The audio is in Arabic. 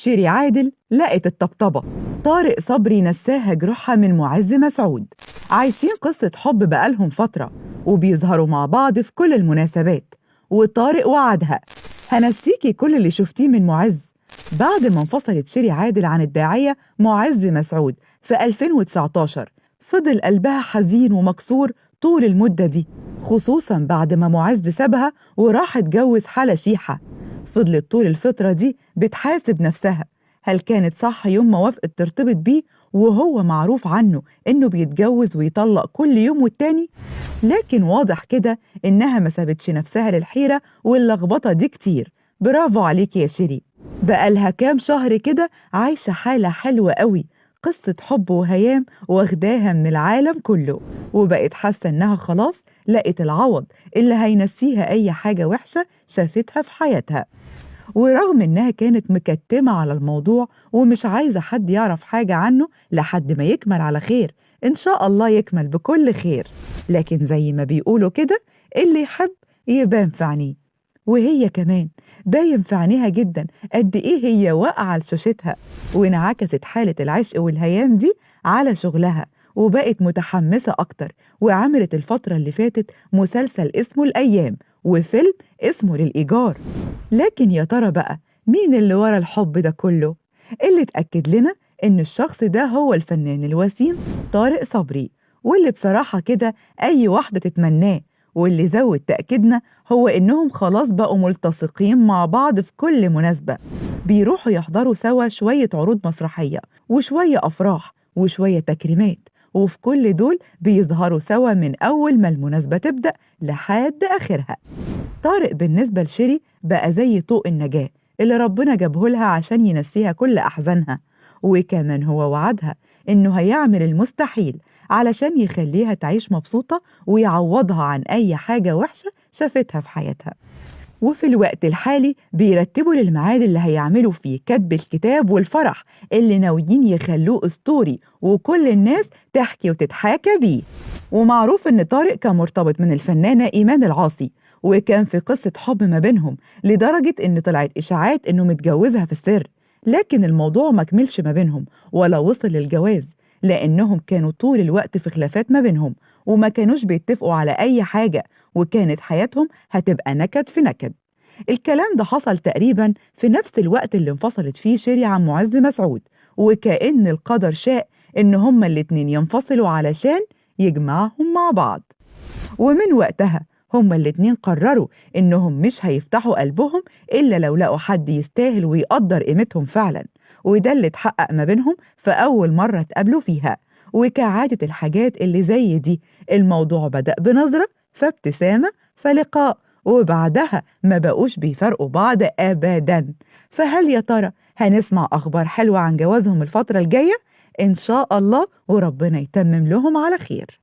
شيري عادل لقت الطبطبة، طارق صبري نساها جروحها من معز مسعود. عايشين قصة حب بقالهم فترة وبيظهروا مع بعض في كل المناسبات. وطارق وعدها: هنسيكي كل اللي شفتيه من معز. بعد ما انفصلت شيري عادل عن الداعية معز مسعود في 2019 فضل قلبها حزين ومكسور طول المدة دي، خصوصاً بعد ما معز سابها وراح اتجوز حالة شيحة. فضلت طول الفترة دي بتحاسب نفسها، هل كانت صح يوم ما وافقت ترتبط بيه وهو معروف عنه إنه بيتجوز ويطلق كل يوم والتاني؟ لكن واضح كده إنها ما سابتش نفسها للحيرة واللخبطة دي كتير. برافو عليك يا شيري، بقالها كام شهر كده عايشة حالة حلوة قوي، قصة حب وهيام واخداها من العالم كله، وبقت حاسة إنها خلاص لقت العوض اللي هينسيها أي حاجة وحشة شافتها في حياتها. ورغم إنها كانت مكتمة على الموضوع ومش عايزة حد يعرف حاجة عنه لحد ما يكمل على خير، إن شاء الله يكمل بكل خير، لكن زي ما بيقولوا كده اللي يحب يبان في عينيه. وهي كمان باين في عينيها جدا قد إيه هي واقعة لشوشتها، وانعكست حالة العشق والهيام دي على شغلها وبقت متحمسة أكتر، وعملت الفترة اللي فاتت مسلسل اسمه الأيام وفيلم اسمه للإيجار. لكن يا ترى بقى مين اللي ورا الحب ده كله؟ اللي اتأكد لنا إن الشخص ده هو الفنان الوسيم طارق صبري، واللي بصراحة كده أي واحدة تتمناه. واللي زود تأكيدنا هو إنهم خلاص بقوا ملتصقين مع بعض في كل مناسبة، بيروحوا يحضروا سوا شوية عروض مسرحية وشوية أفراح وشوية تكريمات، وفي كل دول بيظهروا سوا من أول ما المناسبة تبدأ لحد آخرها. طارق بالنسبة لشيري بقى زي طوق النجاة اللي ربنا جابهولها عشان ينسيها كل أحزانها، وكمان هو وعدها إنه هيعمل المستحيل علشان يخليها تعيش مبسوطة ويعوضها عن أي حاجة وحشة شافتها في حياتها. وفي الوقت الحالي بيرتبوا للميعاد اللي هيعملوا فيه كتب الكتاب والفرح اللي ناويين يخلوه أسطوري وكل الناس تحكي وتتحاكى بيه. ومعروف إن طارق كان مرتبط من الفنانة إيمان العاصي، وكان في قصة حب ما بينهم لدرجة إن طلعت إشاعات إنه متجوزها في السر، لكن الموضوع ما كملش ما بينهم ولا وصل للجواز، لأنهم كانوا طول الوقت في خلافات ما بينهم وما كانوش بيتفقوا على أي حاجة، وكانت حياتهم هتبقى نكد في نكد. الكلام ده حصل تقريبا في نفس الوقت اللي انفصلت فيه شيري عن معز مسعود، وكأن القدر شاء إن هما الاتنين ينفصلوا علشان يجمعهم مع بعض. ومن وقتها هما الاتنين قرروا إنهم مش هيفتحوا قلبهم إلا لو لقوا حد يستاهل ويقدر قيمتهم فعلا، وده اللي اتحقق ما بينهم في أول مرة اتقابلوا فيها. وكعادة الحاجات اللي زي دي الموضوع بدأ بنظرة فابتسامة فلقاء، وبعدها ما بقوش بيفرقوا بعض أبدا. فهل يا ترى هنسمع أخبار حلوة عن جوازهم الفترة الجاية؟ إن شاء الله، وربنا يتمم لهم على خير.